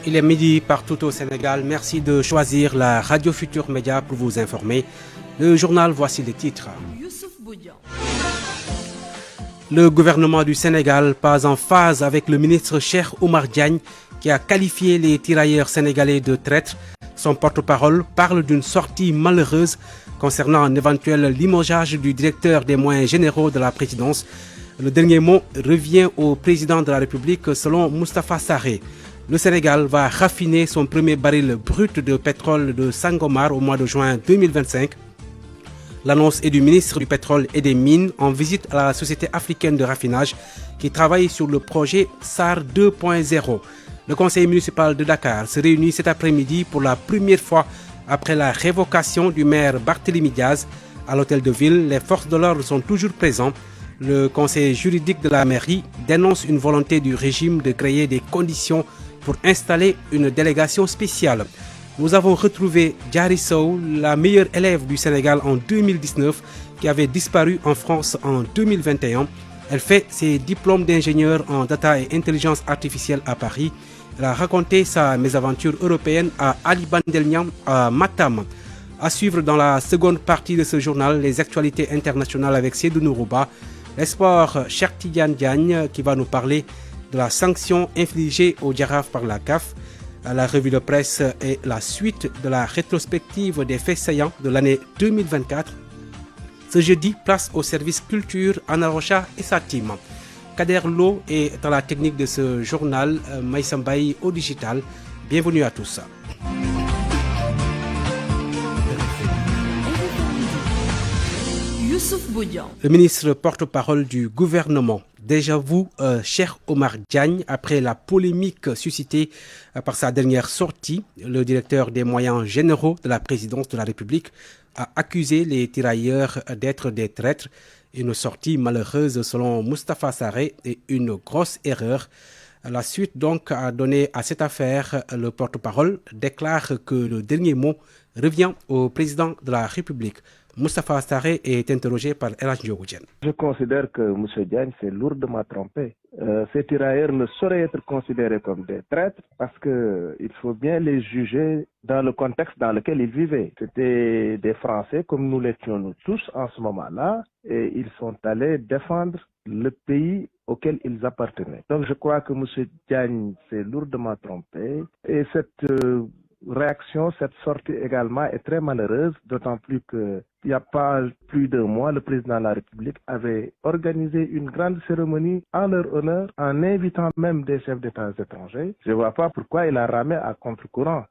Il est midi partout au Sénégal. Merci de choisir la Radio Futur Média pour vous informer. Le journal, voici les titres. Le gouvernement du Sénégal, pas en phase avec le ministre Cheikh Oumar Diagne, qui a qualifié les tirailleurs sénégalais de traîtres. Son porte-parole parle d'une sortie malheureuse concernant un éventuel limogeage du directeur des moyens généraux de la présidence. Le dernier mot revient au président de la République selon Moustapha Sarré. Le Sénégal va raffiner son premier baril brut de pétrole de Sangomar au mois de juin 2025. L'annonce est du ministre du Pétrole et des Mines en visite à la Société africaine de raffinage qui travaille sur le projet SAR 2.0. Le conseil municipal de Dakar se réunit cet après-midi pour la première fois après la révocation du maire Barthélémy Diaz. À l'hôtel de ville, les forces de l'ordre sont toujours présentes. Le conseil juridique de la mairie dénonce une volonté du régime de créer des conditions pour installer une délégation spéciale. Nous avons retrouvé Diary Sow, la meilleure élève du Sénégal en 2019, qui avait disparu en France en 2021. Elle fait ses diplômes d'ingénieur en data et intelligence artificielle à Paris. Elle a raconté sa mésaventure européenne à Ali Bandelniam à Matam. À suivre dans la seconde partie de ce journal, les actualités internationales avec Seydou Nourouba. L'espoir Cheikh Tidiane Diagne qui va nous parler de la sanction infligée au Jaraaf par la CAF. La revue de presse et la suite de la rétrospective des faits saillants de l'année 2024. Ce jeudi, place au service culture, Anna Rocha et sa team. Kader Lo est dans la technique de ce journal, Maïssa Mbaye au digital. Bienvenue à tous. Le ministre porte-parole du gouvernement, déjà vous, Cheikh Oumar Diagne, après la polémique suscitée par sa dernière sortie, le directeur des moyens généraux de la présidence de la République a accusé les tirailleurs d'être des traîtres. Une sortie malheureuse selon Moustapha Sarré et une grosse erreur. La suite donc a donné à cette affaire, le porte-parole déclare que le dernier mot revient au président de la République. Moustapha Sarré est interrogé par El Hadj Ndiogou Diène. Je considère que M. Diagne s'est lourdement trompé. Ces tirailleurs ne sauraient être considérés comme des traîtres parce qu'il faut bien les juger dans le contexte dans lequel ils vivaient. C'était des Français comme nous l'étions nous tous en ce moment-là et ils sont allés défendre le pays auquel ils appartenaient. Donc je crois que M. Diagne s'est lourdement trompé et cette réaction, cette sortie également est très malheureuse, d'autant plus qu'il n'y a pas plus d'un mois, le président de la République avait organisé une grande cérémonie en leur honneur, en invitant même des chefs d'État étrangers. Je ne vois pas pourquoi il a ramé à contre-courant.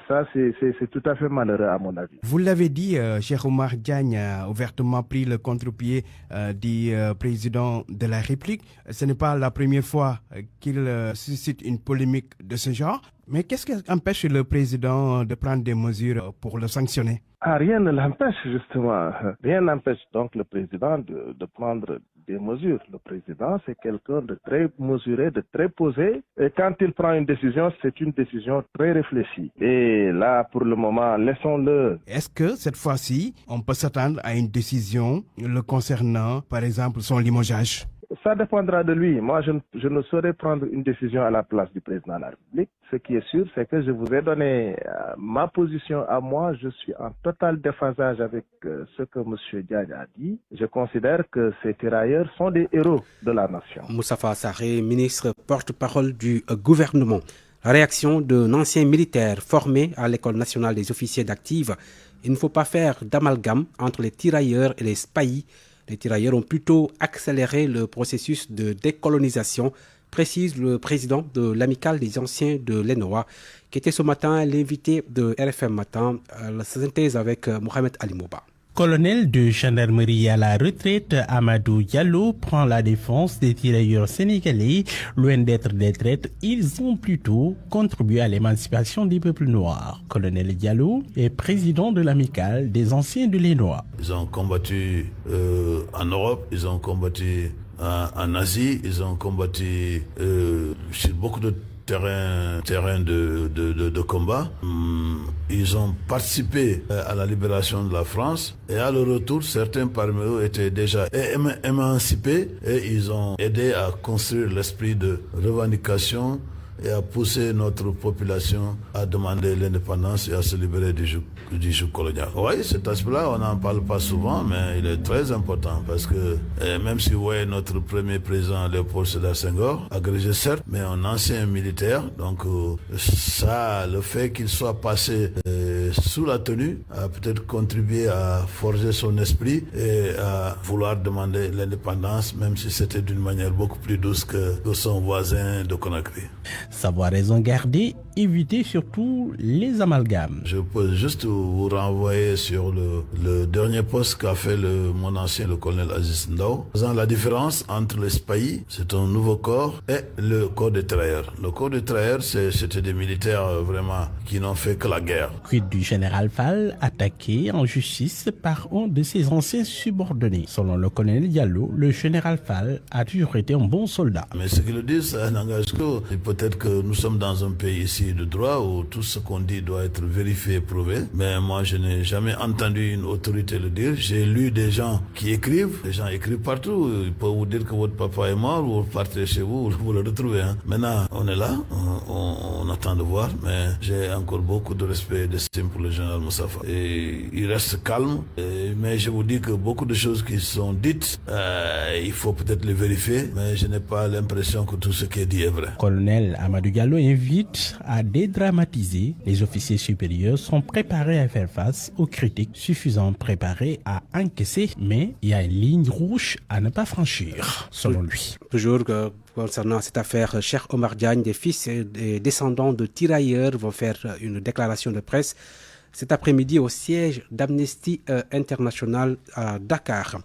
Ça, c'est tout à fait malheureux à mon avis. Vous l'avez dit, Cheikh Oumar Diagne a ouvertement pris le contre-pied du président de la République. Ce n'est pas la première fois qu'il suscite une polémique de ce genre. Mais qu'est-ce qui empêche le président de prendre des mesures pour le sanctionner? Rien ne l'empêche, justement. Rien n'empêche donc le président de prendre des mesures. Le président, c'est quelqu'un de très mesuré, de très posé. Et quand il prend une décision, c'est une décision très réfléchie. Et là, pour le moment, laissons-le. Est-ce que cette fois-ci, on peut s'attendre à une décision le concernant, par exemple, son limogeage? Ça dépendra de lui. Moi, je ne saurais prendre une décision à la place du président de la République. Ce qui est sûr, c'est que je vous ai donné ma position à moi. Je suis en total déphasage avec ce que M. Diagne a dit. Je considère que ces tirailleurs sont des héros de la nation. Moustapha Sarré, ministre porte-parole du gouvernement. La réaction d'un ancien militaire formé à l'École nationale des officiers d'active. Il ne faut pas faire d'amalgame entre les tirailleurs et les spahis. Les tirailleurs ont plutôt accéléré le processus de décolonisation, précise le président de l'amicale des anciens de l'ENOA, qui était ce matin l'invité de RFM Matin, la synthèse avec Mohamed Ali Mouba. Colonel de gendarmerie à la retraite, Amadou Diallo prend la défense des tirailleurs sénégalais. Loin d'être des traîtres, ils ont plutôt contribué à l'émancipation du peuple noir. Colonel Diallo est président de l'amicale des anciens de l'ENOA. Ils ont combattu en Europe, ils ont combattu en Asie, ils ont combattu sur beaucoup de terrain de combat. Ils ont participé à la libération de la France et à leur retour, certains parmi eux étaient déjà émancipés et ils ont aidé à construire l'esprit de revendication et à pousser notre population à demander l'indépendance et à se libérer du joug colonial. Oui, cet aspect-là, on n'en parle pas souvent, mais il est très important parce que même si notre premier président Léopold Sédar Senghor, agrégé certes, mais un ancien militaire, donc ça, le fait qu'il soit passé sous la tenue a peut-être contribué à forger son esprit et à vouloir demander l'indépendance, même si c'était d'une manière beaucoup plus douce que son voisin de Conakry. Savoir raison garder, éviter surtout les amalgames. Je peux juste vous renvoyer sur le dernier poste qu'a fait mon ancien, le colonel Aziz Ndao, faisant la différence entre les SPAI, c'est un nouveau corps, et le corps des tirailleurs. Le corps des tirailleurs, c'était des militaires vraiment qui n'ont fait que la guerre. Quid du général Fall, attaqué en justice par un de ses anciens subordonnés. Selon le colonel Diallo, le général Fall a toujours été un bon soldat. Mais ce qu'ils disent, ça n'engage que. Et peut-être que nous sommes dans un pays ici de droit où tout ce qu'on dit doit être vérifié et prouvé. Mais moi, je n'ai jamais entendu une autorité le dire. J'ai lu des gens qui écrivent. Les gens écrivent partout. Ils peuvent vous dire que votre papa est mort, vous partez chez vous, vous le retrouvez. Maintenant, on est là, on attend de voir, mais j'ai encore beaucoup de respect et d'estime pour le général Moustapha. Et il reste calme, mais je vous dis que beaucoup de choses qui sont dites, il faut peut-être les vérifier, mais je n'ai pas l'impression que tout ce qui est dit est vrai. Colonel Amadou Diallo invite à dédramatiser. Les officiers supérieurs sont préparés à faire face aux critiques, suffisamment préparés à encaisser, mais il y a une ligne rouge à ne pas franchir, selon lui. Toujours concernant cette affaire, Cheikh Omar Diagne, des fils et des descendants de tirailleurs vont faire une déclaration de presse cet après-midi au siège d'Amnesty International à Dakar.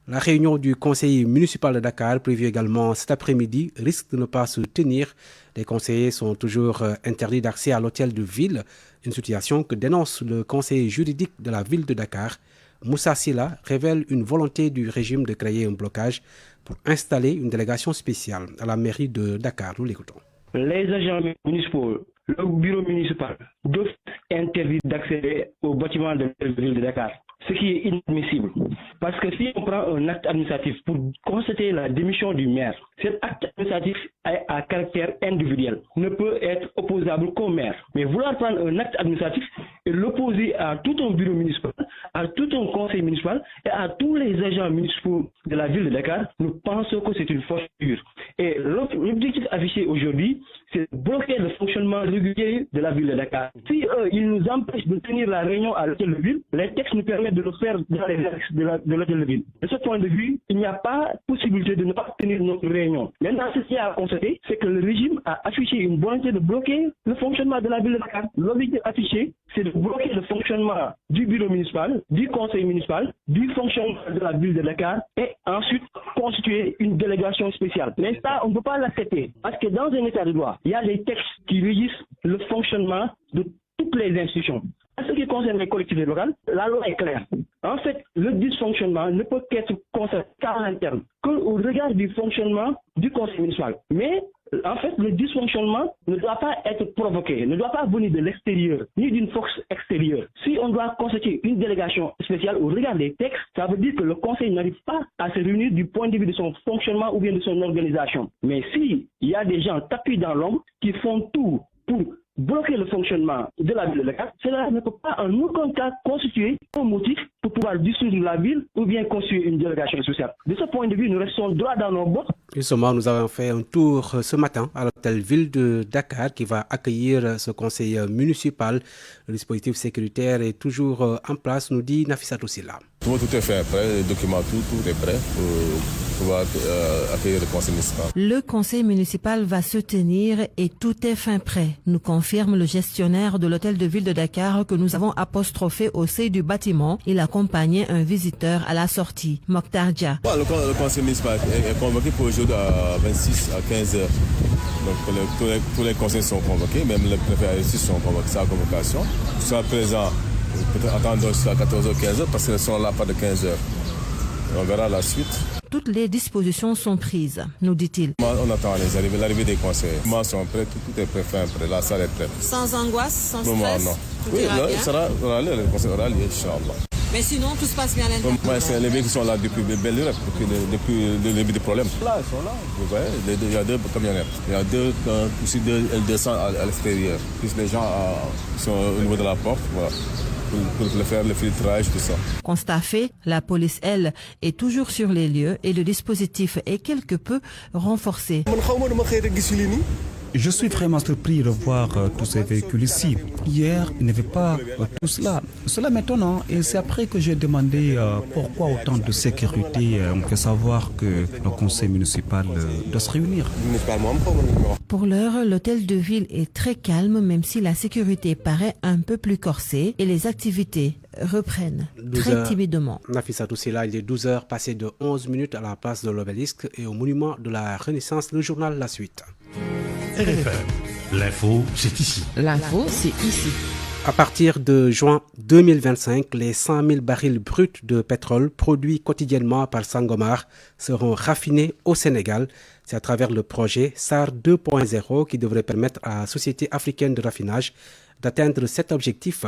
La réunion du conseil municipal de Dakar, prévue également cet après-midi, risque de ne pas se tenir. Les conseillers sont toujours interdits d'accès à l'hôtel de ville, une situation que dénonce le conseiller juridique de la ville de Dakar. Moussa Silla révèle une volonté du régime de créer un blocage pour installer une délégation spéciale à la mairie de Dakar. Nous l'écoutons. Les agents municipaux, le bureau municipal doivent interdire d'accéder au bâtiment de la ville de Dakar, ce qui est inadmissible. Parce que si on prend un acte administratif pour constater la démission du maire, cet acte administratif est à caractère individuel, ne peut être opposable qu'au maire. Mais vouloir prendre un acte administratif et l'opposer à tout un bureau municipal, à tout un conseil municipal et à tous les agents municipaux de la ville de Dakar, nous pensons que c'est une fausse figure. Et l'objectif affiché aujourd'hui, c'est de bloquer le fonctionnement régulier de la ville de Dakar. Si ils nous empêchent de tenir la réunion à l'hôtel de ville, les textes nous permettent de le faire dans les annexes de l'hôtel de ville. De ce point de vue, il n'y a pas possibilité de ne pas tenir notre réunion. Maintenant, ce qu'il y a à constater, c'est que le régime a affiché une volonté de bloquer le fonctionnement de la ville de Dakar. L'objectif affiché, c'est de bloquer le fonctionnement du bureau municipal, du conseil municipal, du fonctionnement de la ville de Dakar et ensuite constituer une délégation spéciale. Mais ça, on ne peut pas l'accepter parce que dans un état de droit, il y a des textes qui régissent le fonctionnement de toutes les institutions. En ce qui concerne les collectivités locales, la loi est claire. En fait, le dysfonctionnement ne peut être constaté qu'à l'interne, qu'au regard du fonctionnement du conseil municipal. Mais en fait, le dysfonctionnement ne doit pas être provoqué, ne doit pas venir de l'extérieur, ni d'une force extérieure. Si on doit constituer une délégation spéciale au regard des textes, ça veut dire que le conseil n'arrive pas à se réunir du point de vue de son fonctionnement ou bien de son organisation. Mais s'il y a des gens tapis dans l'ombre qui font tout pour bloquer le fonctionnement de la ville de Dakar, cela ne peut pas en aucun cas constituer un motif pour pouvoir dissoudre la ville ou bien constituer une délégation spéciale. De ce point de vue, nous restons droit dans nos bottes. Justement, nous avons fait un tour ce matin à l'hôtel ville de Dakar qui va accueillir ce conseil municipal. Le dispositif sécuritaire est toujours en place, nous dit Nafissatou Silla. Tout est fait prêt, les documents, tout est prêt pour pouvoir accueillir le conseil municipal. Le conseil municipal va se tenir et tout est fin prêt, nous confirme le gestionnaire de l'hôtel de ville de Dakar que nous avons apostrophé au sein du bâtiment. Il accompagnait un visiteur à la sortie, Mokhtar Dia. Le conseil municipal est convoqué pour aujourd'hui à 26 à 15 heures. Donc tous les conseils sont convoqués, même les préfets sont convoqués, c'est la convocation. Nous sommes présents. Peut-être attendre jusqu'à 14h, 15h parce qu'ils sont là pas de 15h. On verra la suite. Toutes les dispositions sont prises, nous dit-il. On attend l'arrivée des conseillers. Les sont prêts, tout est prêt, prêt. La salle est prête. Sans angoisse, sans stress. Non. Oui, le conseil aura lieu, Inch'Allah. Mais sinon, tout se passe bien à l'intérieur. Ouais, c'est les véhicules qui sont là depuis belle lurette, depuis le début du problème. Là, ils sont là. Vous voyez, il y a 2 camionnettes. Il y a 2 L200 à l'extérieur. Puis les gens sont au niveau de la porte, voilà. Pour faire le filtrage, tout ça. Constat fait, la police, elle, est toujours sur les lieux et le dispositif est quelque peu renforcé. Je suis vraiment surpris de voir tous ces véhicules ici. Hier, il n'y avait pas tout cela. Cela m'étonne et c'est après que j'ai demandé pourquoi autant de sécurité. On peut savoir que le conseil municipal doit se réunir. Pour l'heure, l'hôtel de ville est très calme, même si la sécurité paraît un peu plus corsée et les activités reprennent très timidement. Nafissa Toussila, il est 12h passé de 11 minutes à la place de l'Obélisque et au monument de la Renaissance. Le journal La Suite. RFM, l'info, c'est ici. L'info, c'est ici. À partir de juin 2025, les 100 000 barils bruts de pétrole produits quotidiennement par Sangomar seront raffinés au Sénégal. C'est à travers le projet SAR 2.0 qui devrait permettre à la Société africaine de raffinage d'atteindre cet objectif.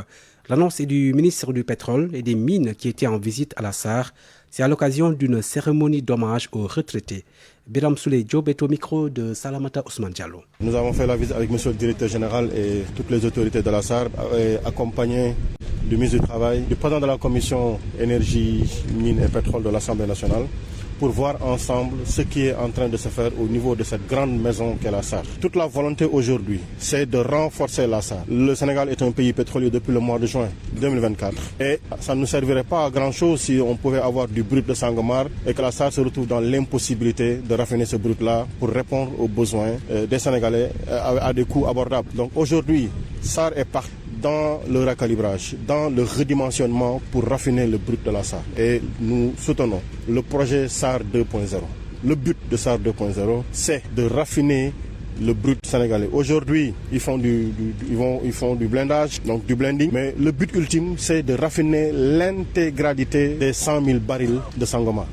L'annonce est du ministre du Pétrole et des Mines qui était en visite à la SAR. C'est à l'occasion d'une cérémonie d'hommage aux retraités. Biram Souley Diop est au micro de Salamata Ousmane Diallo. Nous avons fait la visite avec M. le directeur général et toutes les autorités de la SAR, accompagnés du ministre du Travail, du président de la commission énergie, mines et pétrole de l'Assemblée nationale, pour voir ensemble ce qui est en train de se faire au niveau de cette grande maison qu'est la SAR. Toute la volonté aujourd'hui, c'est de renforcer la SAR. Le Sénégal est un pays pétrolier depuis le mois de juin 2024 et ça ne nous servirait pas à grand chose si on pouvait avoir du brut de Sangomar et que la SAR se retrouve dans l'impossibilité de raffiner ce brut-là pour répondre aux besoins des Sénégalais à des coûts abordables. Donc aujourd'hui, SAR est parti dans le recalibrage, dans le redimensionnement pour raffiner le brut de la SAR. Et nous soutenons le projet SAR 2.0. Le but de SAR 2.0, c'est de raffiner le brut sénégalais. Aujourd'hui, ils font du blindage, donc du blending, mais le but ultime, c'est de raffiner l'intégralité des 100 000 barils de Sangomar.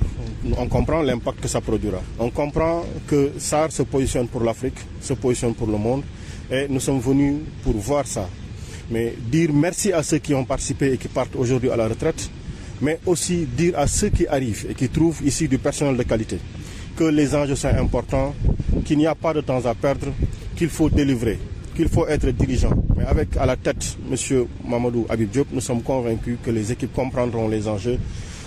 On comprend l'impact que ça produira. On comprend que SAR se positionne pour l'Afrique, se positionne pour le monde, et nous sommes venus pour voir ça. Mais dire merci à ceux qui ont participé et qui partent aujourd'hui à la retraite, mais aussi dire à ceux qui arrivent et qui trouvent ici du personnel de qualité que les enjeux sont importants, qu'il n'y a pas de temps à perdre, qu'il faut délivrer, qu'il faut être diligent. Mais avec à la tête M. Mamadou Habib Diop, nous sommes convaincus que les équipes comprendront les enjeux,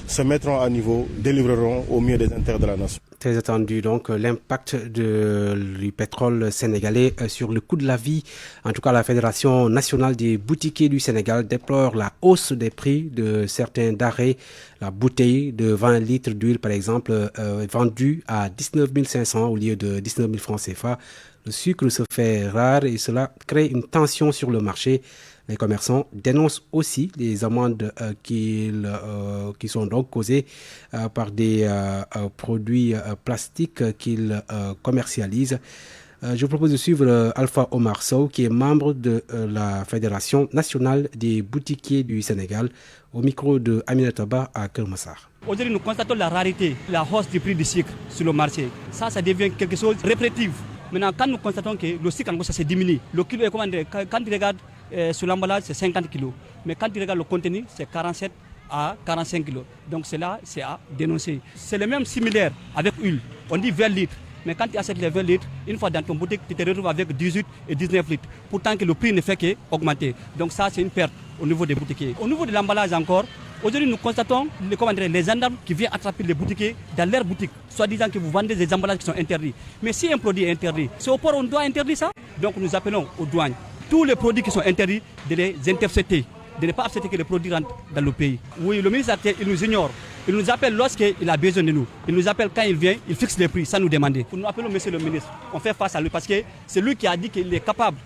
se mettront à niveau, délivreront au mieux des intérêts de la nation. Très attendu donc l'impact du pétrole sénégalais sur le coût de la vie. En tout cas, la Fédération nationale des boutiquiers du Sénégal déplore la hausse des prix de certains denrées. La bouteille de 20 litres d'huile, par exemple, est vendue à 19 500 au lieu de 19 000 francs CFA. Le sucre se fait rare et cela crée une tension sur le marché. Les commerçants dénoncent aussi les amendes qui sont donc causées par des produits plastiques qu'ils commercialisent. Je vous propose de suivre Alpha Omar Sow, qui est membre de la Fédération nationale des boutiquiers du Sénégal, au micro de Aminata Ba à Kermassar. Aujourd'hui, nous constatons la rareté, la hausse du prix du sucre sur le marché. Ça devient quelque chose de répétitif. Maintenant, quand nous constatons que le sucre, ça se diminue, le kilo est commandé, quand tu regardes sur l'emballage, c'est 50 kg. Mais quand tu regardes le contenu, c'est 47 à 45 kg. Donc cela, c'est à dénoncer. C'est le même similaire avec huile. On dit 20 litres. Mais quand tu achètes les 20 litres, une fois dans ton boutique, tu te retrouves avec 18 et 19 litres. Pourtant que le prix ne fait qu'augmenter. Donc ça, c'est une perte au niveau des boutiquiers. Au niveau de l'emballage encore, aujourd'hui, nous constatons les gendarmes qui viennent attraper les boutiquiers dans leur boutique, soit disant que vous vendez des emballages qui sont interdits. Mais si un produit est interdit, c'est au port on doit interdire ça. Donc nous appelons aux douanes tous les produits qui sont interdits de les intercepter, de ne pas accepter que les produits rentrent dans le pays. Oui, le ministre actuel, il nous ignore. Il nous appelle lorsqu'il a besoin de nous. Il nous appelle quand il vient, il fixe les prix sans nous demander. Nous appelons monsieur le ministre. On fait face à lui parce que c'est lui qui a dit qu'il est capable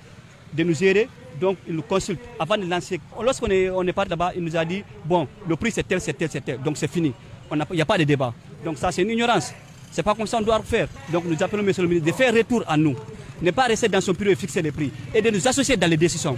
de nous gérer. Donc il nous consulte avant de lancer. Lorsqu'on est parti là-bas, il nous a dit, bon, le prix c'est tel, c'est tel, c'est tel. Donc c'est fini. Il n'y a pas de débat. Donc ça c'est une ignorance. C'est pas comme ça qu'on doit faire. Donc nous appelons monsieur le ministre de faire retour à nous. Ne pas rester dans son bureau et fixer les prix. Et de nous associer dans les décisions.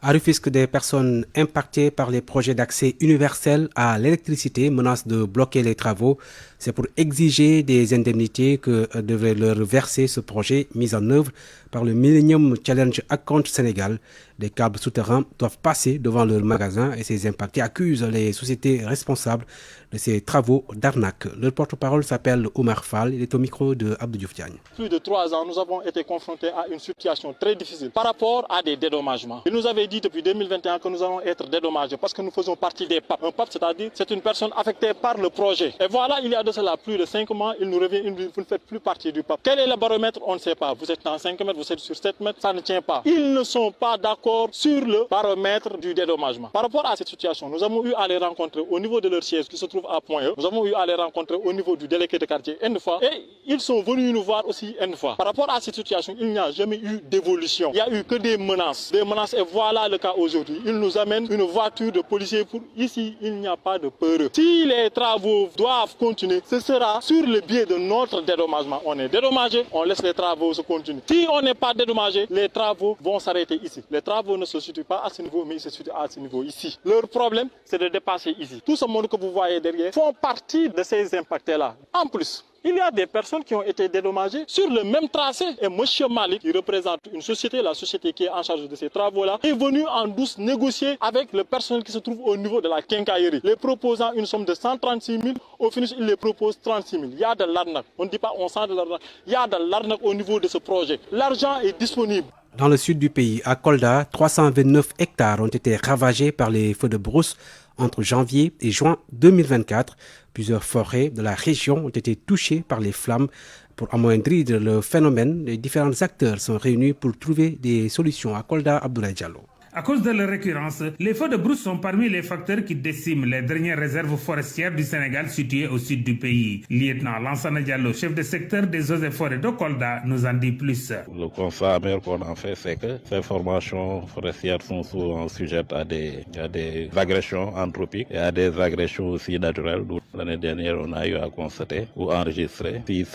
À Rufisque, des personnes impactées par les projets d'accès universel à l'électricité menacent de bloquer les travaux. C'est pour exiger des indemnités que devrait leur verser ce projet mis en œuvre par le Millennium Challenge Account Sénégal. Des câbles souterrains doivent passer devant leur magasin et ces impactés accusent les sociétés responsables de ces travaux d'arnaque. Leur porte-parole s'appelle Omar Fall, il est au micro de Abdou Diouf Diagne. Plus de 3 ans, nous avons été confrontés à une situation très difficile par rapport à des dédommagements. Il nous avait dit depuis 2021 que nous allons être dédommagés parce que nous faisons partie des PAP. Un PAP, c'est-à-dire c'est une personne affectée par le projet. Et voilà, il y a de cela plus de 5 mois, il nous revient, vous ne faites plus partie du PAP. Quel est le baromètre? On ne sait pas. Vous êtes dans 5 mètres, vous êtes sur 7 mètres, ça ne tient pas. Ils ne sont pas d'accord sur le baromètre du dédommagement. Par rapport à cette situation, nous avons eu à les rencontrer au niveau de leur siège qui se trouve à Point-E. Nous avons eu à les rencontrer au niveau du délégué de quartier une fois et ils sont venus nous voir aussi une fois. Par rapport à cette situation, il n'y a jamais eu d'évolution. Il n'y a eu que des menaces. Des menaces et voilà le cas aujourd'hui. Ils nous amènent une voiture de policiers pour ici, il n'y a pas de peur. Si les travaux doivent continuer, ce sera sur le biais de notre dédommagement. On est dédommagé, on laisse les travaux se continuer. Si on n'est pas dédommagé, les travaux vont s'arrêter ici. Les travaux ne se situent pas à ce niveau, mais ils se situent à ce niveau ici. Leur problème, c'est de dépasser ici. Tout ce monde que vous voyez derrière font partie de ces impactés-là. En plus, il y a des personnes qui ont été dédommagées sur le même tracé. Et M. Malik, qui représente une société, la société qui est en charge de ces travaux-là, est venu en douce négocier avec le personnel qui se trouve au niveau de la quincaillerie, les proposant une somme de 136 000. Au finish, il les propose 36 000. Il y a de l'arnaque. On ne dit pas on sent de l'arnaque. Il y a de l'arnaque au niveau de ce projet. L'argent est disponible. Dans le sud du pays, à Kolda, 329 hectares ont été ravagés par les feux de brousse entre janvier et juin 2024. Plusieurs forêts de la région ont été touchées par les flammes. Pour amoindrir le phénomène, les différents acteurs sont réunis pour trouver des solutions. À Kolda, Abdoulaye Diallo. À cause de leur récurrence, les feux de brousse sont parmi les facteurs qui déciment les dernières réserves forestières du Sénégal situées au sud du pays. Lieutenant Lansana Diallo, chef de secteur des eaux et forêts de Kolda, nous en dit plus. Le constat amer qu'on en fait, c'est que ces formations forestières sont souvent sujettes à des agressions anthropiques et à des agressions aussi naturelles. L'année dernière, on a eu à constater ou enregistrer 6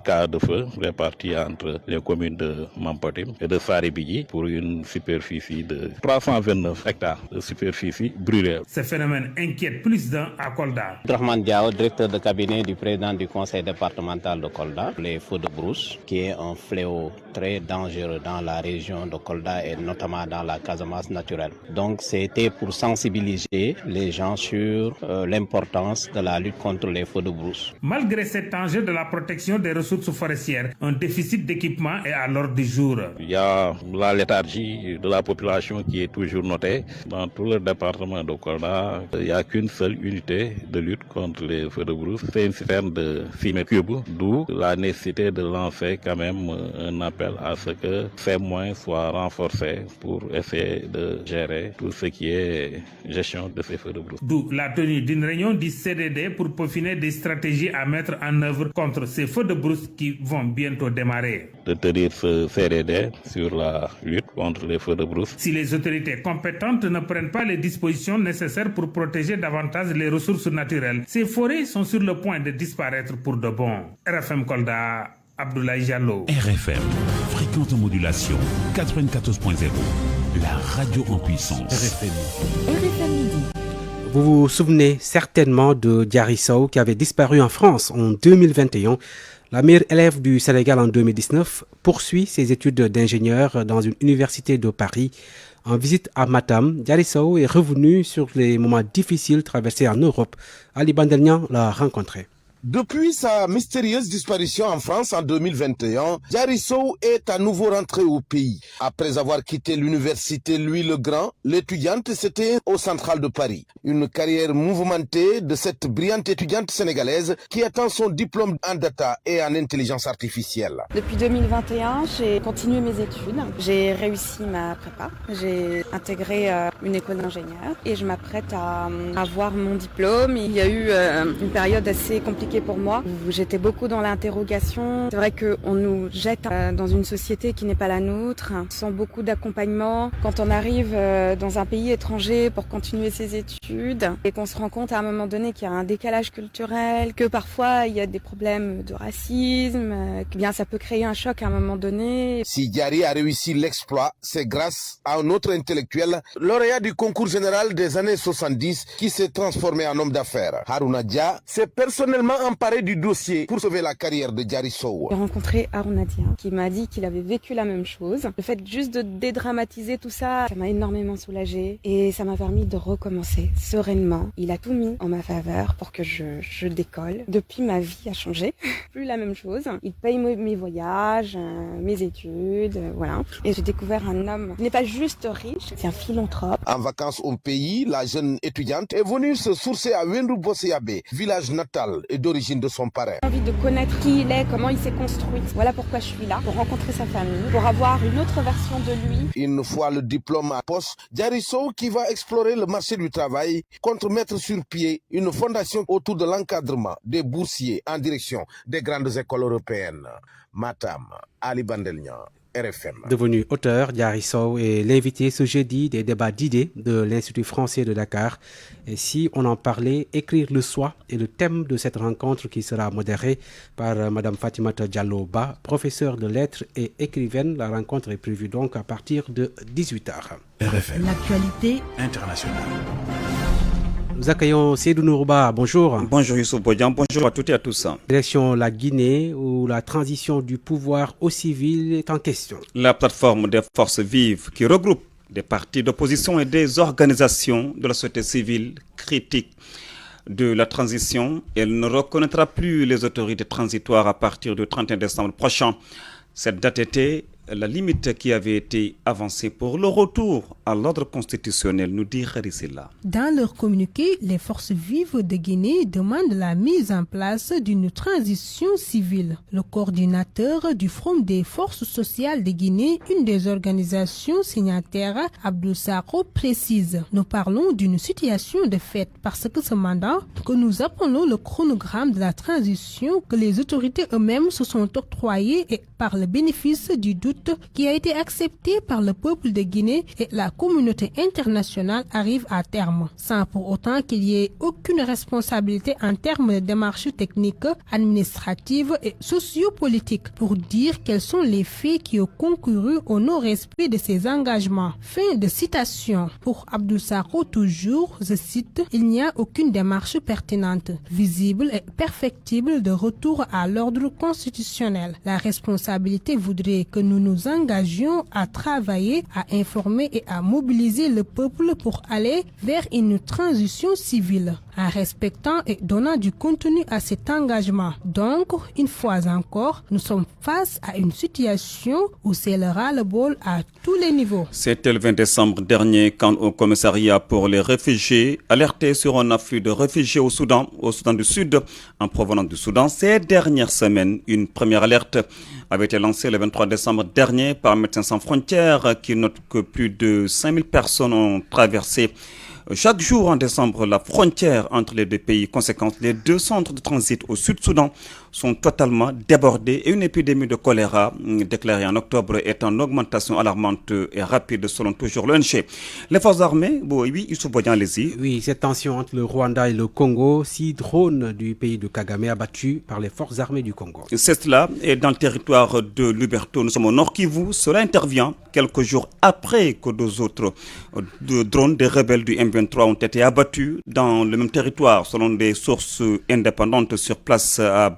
cas de feu répartis entre les communes de Mampatim et de Saribigi pour une superficie de 329 hectares de superficie brûlée. Ce phénomène inquiète plus d'un à Kolda. Abdourahmane Diao, directeur de cabinet du président du conseil départemental de Kolda. Les feux de brousse, qui est un fléau très dangereux dans la région de Kolda et notamment dans la Casamance naturelle. Donc c'était pour sensibiliser les gens sur l'importance de la lutte contre les feux de brousse. Malgré cet enjeu de la protection des ressources forestières, un déficit d'équipement est à l'ordre du jour. Il y a la léthargie de la population qui est toujours notée. Dans tout le département de Kolda, il n'y a qu'une seule unité de lutte contre les feux de brousse. C'est une citerne de 6 mètres cubes, d'où la nécessité de lancer quand même un appel à ce que ces moyens soient renforcés pour essayer de gérer tout ce qui est gestion de ces feux de brousse. D'où la tenue d'une réunion du CDD pour peaufiner des stratégies à mettre en œuvre contre ces feux de brousse qui vont bientôt démarrer. De tenir ce CDD sur la lutte contre les feux de brousse. Si les autorités compétentes ne prennent pas les dispositions nécessaires pour protéger davantage les ressources naturelles, ces forêts sont sur le point de disparaître pour de bon. RFM Kolda, Abdoulaye Diallo. RFM, fréquence de modulation 94.0, la radio en puissance. RFM Midi. Vous vous souvenez certainement de Diary Sow qui avait disparu en France en 2021. La meilleure élève du Sénégal en 2019 poursuit ses études d'ingénieur dans une université de Paris. En visite à Matam, Diary Sow est revenu sur les moments difficiles traversés en Europe. Ali Bandelnian l'a rencontré. Depuis sa mystérieuse disparition en France en 2021, Diary Sow est à nouveau rentré au pays. Après avoir quitté l'université Louis le Grand, l'étudiante s'était au Central de Paris. Une carrière mouvementée de cette brillante étudiante sénégalaise qui attend son diplôme en data et en intelligence artificielle. Depuis 2021, j'ai continué mes études. J'ai réussi ma prépa. J'ai intégré une école d'ingénieur et je m'apprête à avoir mon diplôme. Il y a eu une période assez compliquée pour moi, où j'étais beaucoup dans l'interrogation. C'est vrai qu'on nous jette dans une société qui n'est pas la nôtre, sans beaucoup d'accompagnement. Quand on arrive dans un pays étranger pour continuer ses études et qu'on se rend compte à un moment donné qu'il y a un décalage culturel, que parfois il y a des problèmes de racisme, que bien ça peut créer un choc à un moment donné. Si Diary a réussi l'exploit, c'est grâce à un autre intellectuel, lauréat du concours général des années 70, qui s'est transformé en homme d'affaires. Harouna Dia s'est personnellement emparé du dossier pour sauver la carrière de Diary Sow. J'ai rencontré Arunadia qui m'a dit qu'il avait vécu la même chose. Le fait juste de dédramatiser tout ça, ça m'a énormément soulagée et ça m'a permis de recommencer sereinement. Il a tout mis en ma faveur pour que je décolle. Depuis, ma vie a changé. Plus la même chose. Il paye mes voyages, mes études, voilà. Et j'ai découvert un homme qui n'est pas juste riche, c'est un philanthrope. En vacances au pays, la jeune étudiante est venue se sourcer à Wendu Boseyabe, village natal et d'origine de son parrain. J'ai envie de connaître qui il est, comment il s'est construit. Voilà pourquoi je suis là, pour rencontrer sa famille, pour avoir une autre version de lui. Une fois le diplôme à poche, Diary Sow qui va explorer le marché du travail compte mettre sur pied une fondation autour de l'encadrement des boursiers en direction des grandes écoles européennes. Matam, Ali Bandelnian, RFM. Devenu auteur, Diary Sow est l'invité ce jeudi des débats d'idées de l'Institut français de Dakar. Et si on en parlait, écrire le soi est le thème de cette rencontre qui sera modérée par Mme Fatimata Diallo Ba, professeure de lettres et écrivaine. La rencontre est prévue donc à partir de 18h. RFM. L'actualité internationale. Nous accueillons Seydou Nourouba. Bonjour. Bonjour Youssouf Bodian, bonjour à toutes et à tous. Direction la Guinée où la transition du pouvoir au civil est en question. La plateforme des forces vives qui regroupe des partis d'opposition et des organisations de la société civile critiquent de la transition. Elle ne reconnaîtra plus les autorités transitoires à partir du 31 décembre prochain. Cette date était la limite qui avait été avancée pour le retour à l'ordre constitutionnel, nous dit Kharisilla. Dans leur communiqué, les forces vives de Guinée demandent la mise en place d'une transition civile. Le coordinateur du Front des forces sociales de Guinée, une des organisations signataires, Abdou Sako, précise: nous parlons d'une situation de fait parce que ce mandat, que nous appelons le chronogramme de la transition, que les autorités eux-mêmes se sont octroyées et par le bénéfice du doute qui a été accepté par le peuple de Guinée et la communauté internationale arrive à terme, sans pour autant qu'il y ait aucune responsabilité en termes de démarches techniques, administratives et sociopolitiques pour dire quels sont les faits qui ont concouru au non-respect de ces engagements. Fin de citation. Pour Abdou Sako, toujours, je cite, il n'y a aucune démarche pertinente, visible et perfectible de retour à l'ordre constitutionnel. La responsabilité voudrait que nous nous engagions à travailler, à informer et à mobiliser le peuple pour aller vers une transition civile, en respectant et donnant du contenu à cet engagement. Donc, une fois encore, nous sommes face à une situation où c'est le ras-le-bol à tous les niveaux. C'était le 20 décembre dernier quand au commissariat pour les réfugiés alerté sur un afflux de réfugiés au Soudan du Sud, en provenance du Soudan. Ces dernières semaines, une première alerte avait été lancée le 23 décembre dernier par Médecins sans frontières qui note que plus de 5000 personnes ont traversé chaque jour en décembre la frontière entre les deux pays. Conséquence, les deux centres de transit au Sud-Soudan sont totalement débordés et une épidémie de choléra déclarée en octobre est en augmentation alarmante et rapide selon toujours l'ONG. Les forces armées, oui, ils sont voyants, allez-y. Oui, cette tension entre le Rwanda et le Congo, 6 drones du pays de Kagame abattus par les forces armées du Congo. C'est cela, et dans le territoire de Luberto, nous sommes au Nord Kivu, cela intervient quelques jours après que deux autres drones des rebelles du M23 ont été abattus dans le même territoire selon des sources indépendantes sur place à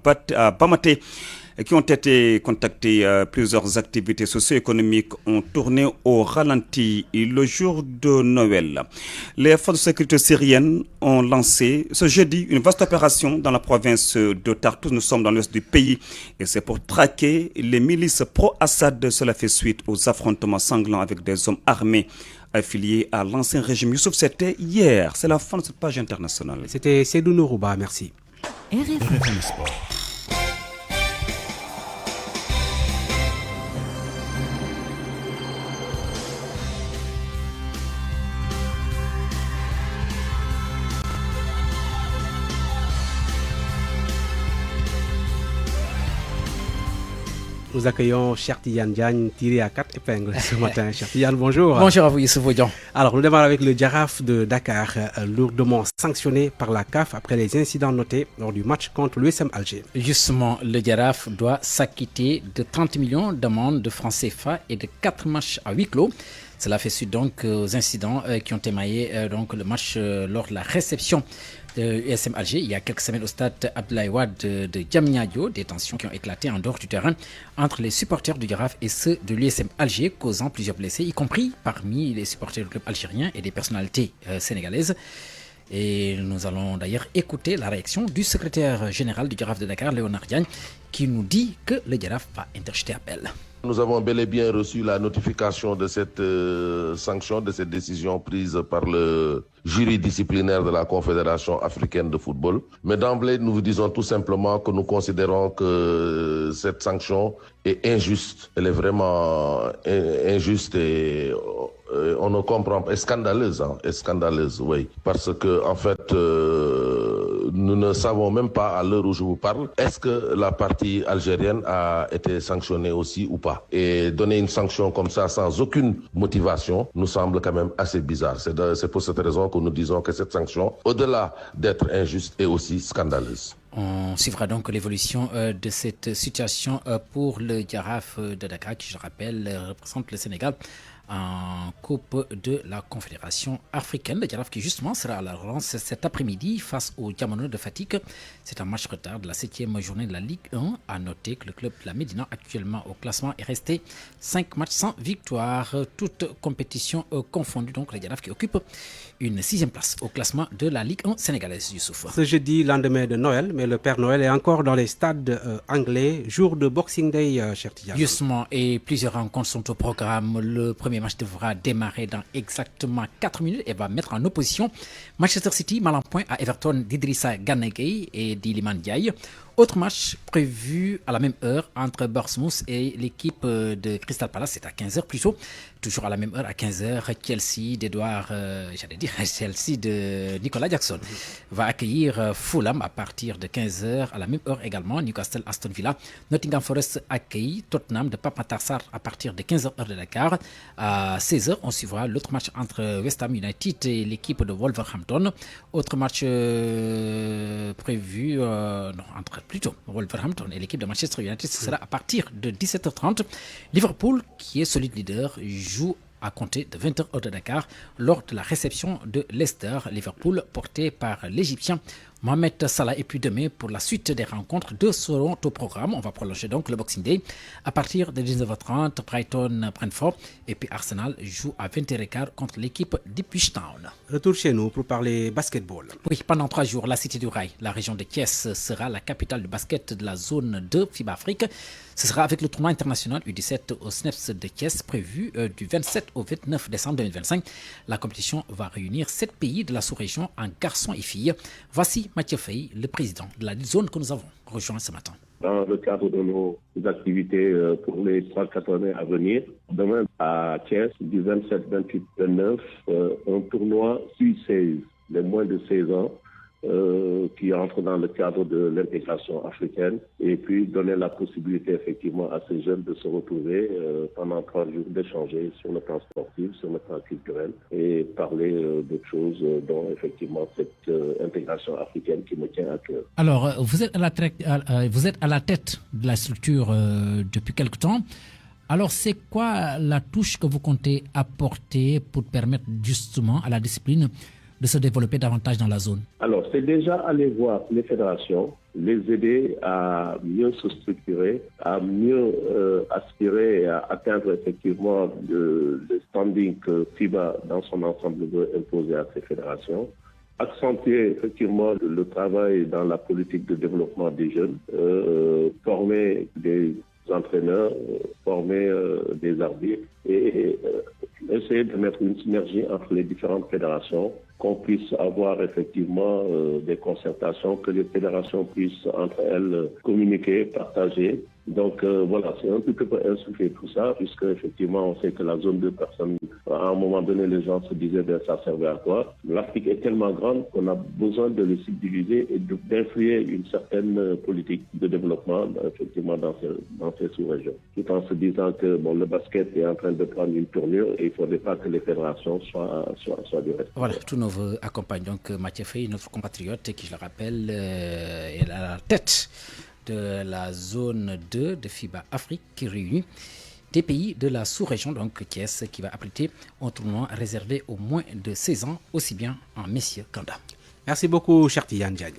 Bamaté qui ont été contactés. Plusieurs activités socio-économiques ont tourné au ralenti le jour de Noël. Les forces de sécurité syriennes ont lancé ce jeudi une vaste opération dans la province de Tartus. Nous sommes dans l'ouest du pays et c'est pour traquer les milices pro-Assad. Cela fait suite aux affrontements sanglants avec des hommes armés affiliés à l'ancien régime. Youssouf, c'était hier. C'est la fin de cette page internationale. C'était Seydou Nourouba, merci. RFM Sport. Nous accueillons Chertiyan Diagne, tiré à 4 épingles ce matin. Chertiyan, bonjour. Bonjour à vous, Youssouf Bodian. Alors, nous démarrons avec le Jaraaf de Dakar, lourdement sanctionné par la CAF après les incidents notés lors du match contre l'USM Alger. Justement, le Jaraaf doit s'acquitter de 30 millions d'amendes de francs CFA et de 4 matchs à huis clos. Cela fait suite donc aux incidents qui ont émaillé donc le match lors de la réception de USM Alger il y a quelques semaines au stade Abdoulaye Wade de Diamniadio, des tensions qui ont éclaté en dehors du terrain entre les supporters du Jaraaf et ceux de l'USM Alger, causant plusieurs blessés, y compris parmi les supporters du club algérien et des personnalités sénégalaises. Et nous allons d'ailleurs écouter la réaction du secrétaire général du Jaraaf de Dakar, Léonard Diagne, qui nous dit que le Jaraaf va interjeter appel. Nous avons bel et bien reçu la notification de cette sanction, de cette décision prise par le jury disciplinaire de la Confédération africaine de football. Mais d'emblée, nous vous disons tout simplement que nous considérons que cette sanction est injuste. Elle est vraiment injuste et on ne comprend pas. Est scandaleuse, oui. Parce que, en fait, nous ne savons même pas à l'heure où je vous parle, est-ce que la partie algérienne a été sanctionnée aussi ou pas. Et donner une sanction comme ça sans aucune motivation nous semble quand même assez bizarre. C'est pour cette raison que nous disons que cette sanction, au-delà d'être injuste, est aussi scandaleuse. On suivra donc l'évolution de cette situation pour le Jaraaf de Dakar, qui, je rappelle, représente le Sénégal en Coupe de la Confédération africaine. Le Jaraaf qui justement sera à la relance cet après-midi face au Diamono de Fatick. C'est un match retard de la 7e journée de la Ligue 1. À noter que le club de la Médina, actuellement au classement, est resté 5 matchs sans victoire, toute compétition confondue. Donc le Jaraaf qui occupe une 6e place au classement de la Ligue 1 sénégalaise, Youssouf. Ce jeudi, lendemain de Noël, mais le Père Noël est encore dans les stades anglais, jour de Boxing Day, cher Tidiane. Justement, et plusieurs rencontres sont au programme. Le premier match devra démarrer dans exactement 4 minutes et va mettre en opposition Manchester City, mal en point à Everton d'Idrissa Gana Gueye et d'Iliman Ndiaye. Autre match prévu à la même heure entre Bournemouth et l'équipe de Crystal Palace, c'est à 15h plus tôt. Toujours à la même heure, à 15h, Chelsea de Nicolas Jackson va accueillir Fulham à partir de 15h. À la même heure également, Newcastle Aston Villa. Nottingham Forest accueille Tottenham de Pape Matar Sarr à partir de 15h heure de Dakar. À 16h, on suivra l'autre match entre West Ham United et l'équipe de Wolverhampton. Autre match prévu entre Wolverhampton et l'équipe de Manchester United, ce sera à partir de 17h30. Liverpool, qui est solide leader, joue à compter de 20h heure de Dakar lors de la réception de Leicester. Liverpool porté par l'Égyptien Mohamed Salah. Et puis demain, pour la suite des rencontres, 2 seront au programme. On va prolonger donc le Boxing Day à partir de 19h30. Brighton, Brentford. Et puis Arsenal joue à 20h15 contre l'équipe d'Ipswich Town. Retour chez nous pour parler basketball. Oui, pendant 3 jours, la Cité du Rail, la région de Thiès, sera la capitale du basket de la zone 2 FIBA Afrique. Ce sera avec le tournoi international U17 au SNEPS de Thiès prévu du 27 au 29 décembre 2025. La compétition va réunir 7 pays de la sous-région en garçons et filles. Voici Mathieu Faye, le président de la zone que nous avons rejoint ce matin. Dans le cadre de nos activités pour les 3-4 années à venir, demain à Thiès, du 27, 28, 29, un tournoi U16, les moins de 16 ans, qui entre dans le cadre de l'intégration africaine, et puis donner la possibilité effectivement à ces jeunes de se retrouver pendant 3 jours, d'échanger sur le plan sportif, sur le plan culturel, et parler d'autres choses, dont effectivement cette intégration africaine qui me tient à cœur. Alors, vous êtes à la tête de la structure depuis quelque temps. Alors, c'est quoi la touche que vous comptez apporter pour permettre justement à la discipline de se développer davantage dans la zone? Alors, c'est déjà aller voir les fédérations, les aider à mieux se structurer, à mieux aspirer et à atteindre effectivement le standing que FIBA dans son ensemble veut imposer à ces fédérations. Accentuer effectivement le travail dans la politique de développement des jeunes, former des entraîneurs, former des arbitres et essayer de mettre une synergie entre les différentes fédérations, qu'on puisse avoir effectivement des concertations, que les fédérations puissent entre elles communiquer, partager. Donc voilà, c'est un petit peu insuffler tout ça, puisque effectivement on sait que la zone de personnes, à un moment donné les gens se disaient ça servait à quoi. L'Afrique est tellement grande qu'on a besoin de les subdiviser et d'influer une certaine politique de développement effectivement dans ces sous-régions. Tout en se disant que le basket est en train de prendre une tournure et il ne faudrait pas que les fédérations soient du reste. Voilà, tous nos voeux accompagnent donc Mathieu Faye, notre compatriote qui, je le rappelle, est à la tête de la zone 2 de FIBA Afrique qui réunit des pays de la sous-région, donc qui va abriter un tournoi réservé aux moins de 16 ans, aussi bien en messieurs qu'en dames. Merci beaucoup, Cherti Yann Diagne.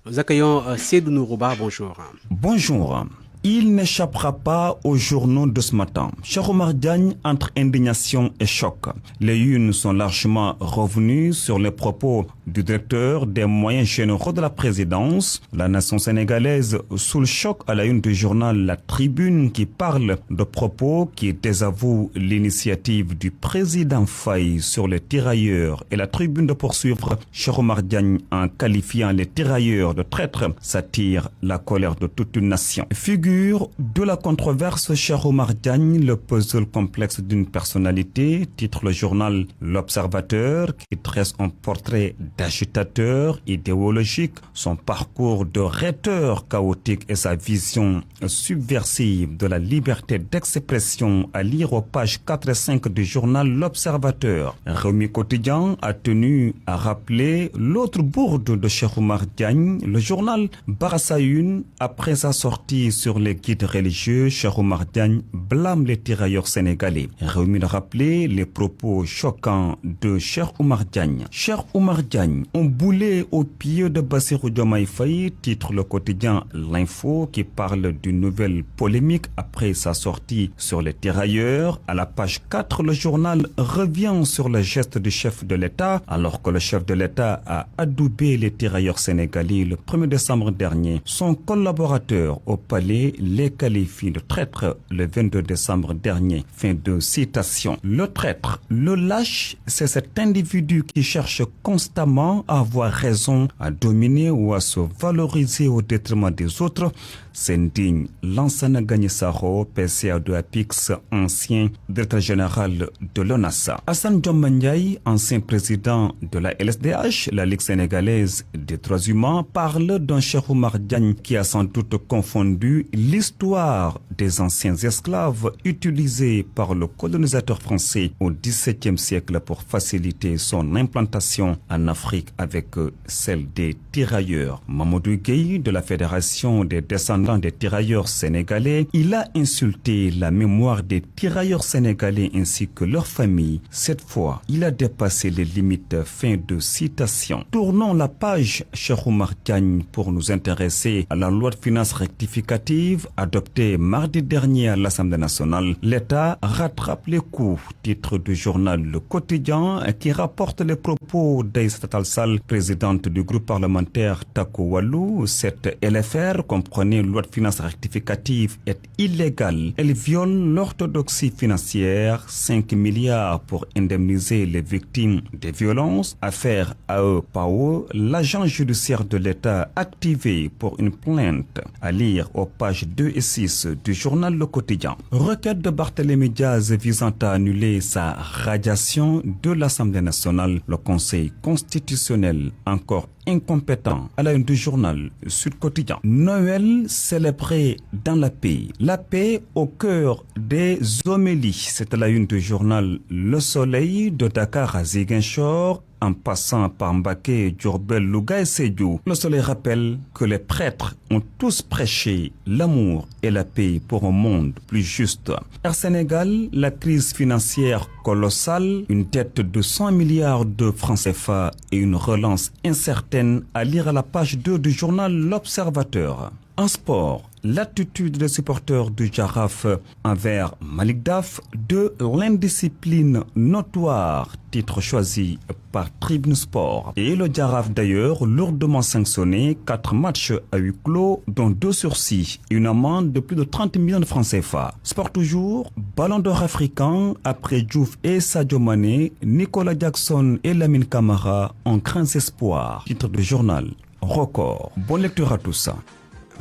Nous accueillons Seydou Nourouba, bonjour. Bonjour. Il n'échappera pas aux journaux de ce matin. Cheikh Oumar Diagne entre indignation et choc. Les unes sont largement revenues sur les propos du directeur des moyens généraux de la présidence. La nation sénégalaise sous le choc à la une du journal La Tribune qui parle de propos qui désavouent l'initiative du président Faye sur les tirailleurs et la Tribune de poursuivre Cheikh Oumar Diagne en qualifiant les tirailleurs de traîtres. Ça tire la colère de toute une nation. Figure de la controverse Cheikh Oumar Diagne, le puzzle complexe d'une personnalité, titre le journal L'Observateur qui dresse un portrait d'agitateur idéologique, son parcours de rhéteur chaotique et sa vision subversive de la liberté d'expression à lire aux pages 4 et 5 du journal L'Observateur. Réumi Quotidien a tenu à rappeler l'autre bourde de Cheikh Oumar Diagne. Le journal barassa une après sa sortie sur les guides religieux. Cheikh Oumar Diagne blâme les tirailleurs sénégalais. Réumi de rappeler les propos choquants de Cheikh Oumar Diagne. Cheikh Oumar Diagne, on boulait au pied de Bassirou Diomaye Faye, titre le quotidien L'Info qui parle d'une nouvelle polémique après sa sortie sur les tirailleurs. À la page 4, le journal revient sur le geste du chef de l'État alors que le chef de l'État a adoubé les tirailleurs sénégalais le 1er décembre dernier. Son collaborateur au palais les qualifie de traîtres le 22 décembre dernier. Fin de citation. Le traître, le lâche, c'est cet individu qui cherche constamment à avoir raison, à dominer ou à se valoriser au détriment des autres. S'indigne Lansana Gagné-Saro, PCA de APIX, ancien directeur général de l'ONASA. Hassan Diomandjaï, ancien président de la LSDH, la Ligue sénégalaise des droits humains, parle d'un Cheikh Oumar Diagne qui a sans doute confondu l'histoire des anciens esclaves utilisés par le colonisateur français au XVIIe siècle pour faciliter son implantation en Afrique avec celle des tirailleurs. Mamadou Gueye de la Fédération des descendants des tirailleurs sénégalais, il a insulté la mémoire des tirailleurs sénégalais ainsi que leurs familles. Cette fois, il a dépassé les limites. Fin de citation. Tournons la page Cheikh Oumar Diagne pour nous intéresser à la loi de finances rectificative adoptée mardi dernier à l'Assemblée nationale. L'État rattrape les coups, titre du journal Le Quotidien qui rapporte les propos d'Aïssata Tall Sall, présidente du groupe parlementaire Taku Wallu. Cette LFR comprenait loi de finances rectificative est illégale. Elle viole l'orthodoxie financière. 5 milliards pour indemniser les victimes des violences. Affaire AE Pao, l'agent judiciaire de l'État activé pour une plainte à lire aux pages 2 et 6 du journal Le Quotidien. Requête de Barthélémy Diaz visant à annuler sa radiation de l'Assemblée nationale. Le Conseil constitutionnel encore incompétent à la une du journal Sud Quotidien. Noël célébré dans la paix. La paix au cœur des homélies. C'est à la une du journal Le Soleil de Dakar à Ziguinchor en passant par Mbaké, Diourbel, Louga et Sédhiou. Le Soleil rappelle que les prêtres ont tous prêché l'amour et la paix pour un monde plus juste. Air Sénégal, la crise financière colossale, une dette de 100 milliards de francs CFA et une relance incertaine à lire à la page 2 du journal L'Observateur. En sport, l'attitude des supporters du Jaraaf envers Malick Daf, de l'indiscipline notoire, titre choisi par Tribune Sport. Et le Jaraaf d'ailleurs lourdement sanctionné, 4 matchs à huis clos, dont 2 sursis, une amende de plus de 30 millions de francs CFA. Sport toujours, ballon d'or africain, après Diouf et Sadio Mané, Nicolas Jackson et Lamine Camara ont grands espoirs. Titre du journal Record. Bonne lecture à tous.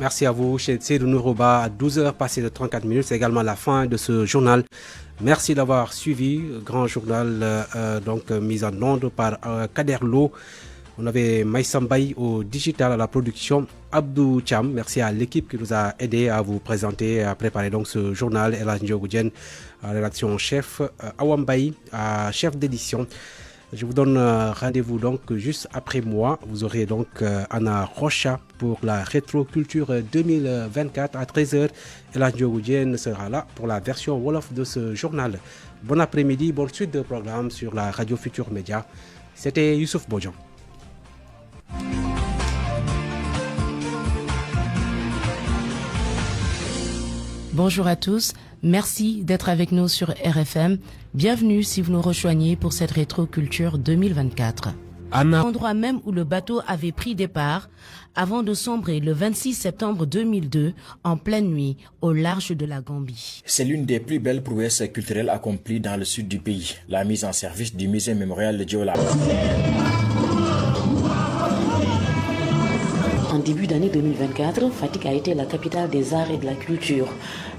Merci à vous, Seydou Nourouba. À 12h passées de 34 minutes, c'est également la fin de ce journal. Merci d'avoir suivi. Grand journal mis en onde par Kader Lo. On avait Maïssa Mbaye au digital à la production, Abdou Cham. Merci à l'équipe qui nous a aidé à vous présenter, à préparer donc ce journal. El Hadj Ndiogou Diène à la rédaction chef, Awam Mbaye à chef d'édition. Je vous donne rendez-vous donc juste après moi. Vous aurez donc Anna Rocha pour la rétroculture 2024 à 13h. Et la Diogoudien sera là pour la version Wolof de ce journal. Bon après-midi, bonne suite de programme sur la Radio Futur Média. C'était Youssouf Bodjan. Bonjour à tous, merci d'être avec nous sur RFM. Bienvenue si vous nous rejoignez pour cette rétroculture 2024. Endroit même où le bateau avait pris départ avant de sombrer le 26 septembre 2002 en pleine nuit au large de la Gambie. C'est l'une des plus belles prouesses culturelles accomplies dans le sud du pays, la mise en service du musée mémorial de Diola. En début d'année 2024, Fatick a été la capitale des arts et de la culture.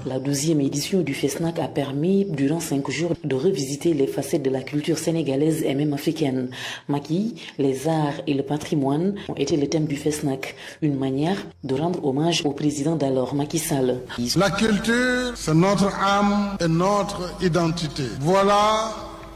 La 12e édition du FESNAC a permis, durant 5 jours, de revisiter les facettes de la culture sénégalaise et même africaine. Maquis, les arts et le patrimoine ont été le thème du FESNAC, une manière de rendre hommage au président d'alors, Macky Sall. La culture, c'est notre âme et notre identité. Voilà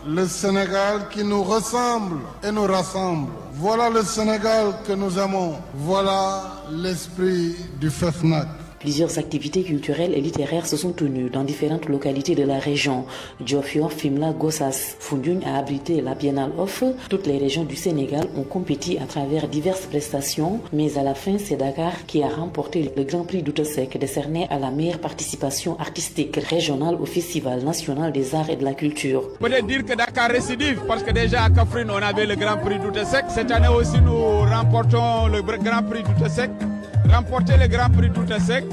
le Sénégal qui nous ressemble et nous rassemble. Voilà le Sénégal que nous aimons. Voilà l'esprit du FESNAC. Plusieurs activités culturelles et littéraires se sont tenues dans différentes localités de la région. Diofior, Fimela, Gossas, Foundiougne a abrité la Biennale Off. Toutes les régions du Sénégal ont compéti à travers diverses prestations, mais à la fin, c'est Dakar qui a remporté le Grand Prix d'Outesec, décerné à la meilleure participation artistique régionale au Festival national des arts et de la culture. Peut-être dire que Dakar récidive, parce que déjà à Kaffrine, on avait le Grand Prix d'Outesec. Cette année aussi, nous remportons le Grand Prix d'Outesec. Remporter le Grand Prix d'Outesec,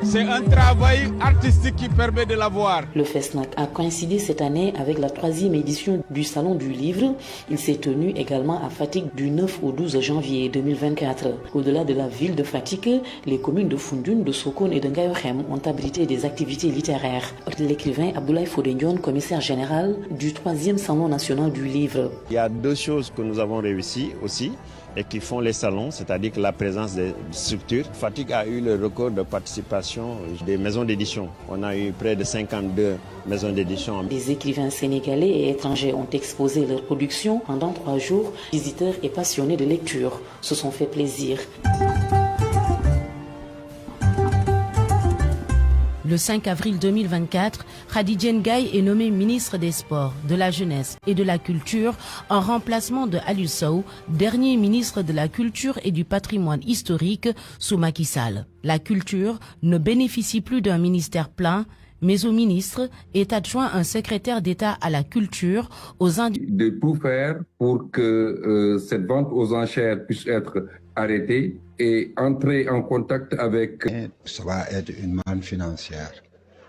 c'est un travail artistique qui permet de l'avoir. Le FESNAC a coïncidé cette année avec la 3e édition du Salon du Livre. Il s'est tenu également à Fatick du 9 au 12 janvier 2024. Au-delà de la ville de Fatick, les communes de Foundiougne, de Sokone et de Ngayokhème ont abrité des activités littéraires. L'écrivain Abdoulaye Fodé-Ndione, commissaire général du 3e Salon national du Livre. Il y a 2 choses que nous avons réussi aussi et qui font les salons, c'est-à-dire que la présence des structures. Fatick a eu le record de participation des maisons d'édition. On a eu près de 52 maisons d'édition. Des écrivains sénégalais et étrangers ont exposé leur production pendant 3 jours. Visiteurs et passionnés de lecture se sont fait plaisir. Le 5 avril 2024, Khadija Ndiaye est nommée ministre des Sports, de la Jeunesse et de la Culture en remplacement de Aliou Sow, dernier ministre de la Culture et du Patrimoine historique sous Macky Sall. La culture ne bénéficie plus d'un ministère plein, mais au ministre est adjoint un secrétaire d'État à la culture de tout faire pour que cette vente aux enchères puisse être arrêtée et entrer en contact avec... Ça va être une manne financière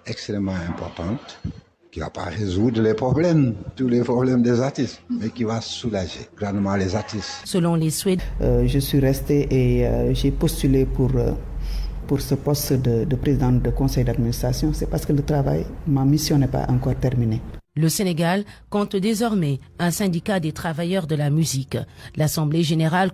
extrêmement importante qui ne va pas résoudre les problèmes, tous les problèmes des artistes, mais qui va soulager grandement les artistes. Selon les Suèdes, je suis resté et j'ai postulé pour ce poste de président de conseil d'administration. C'est parce que ma mission n'est pas encore terminée. Le Sénégal compte désormais un syndicat des travailleurs de la musique. L'Assemblée générale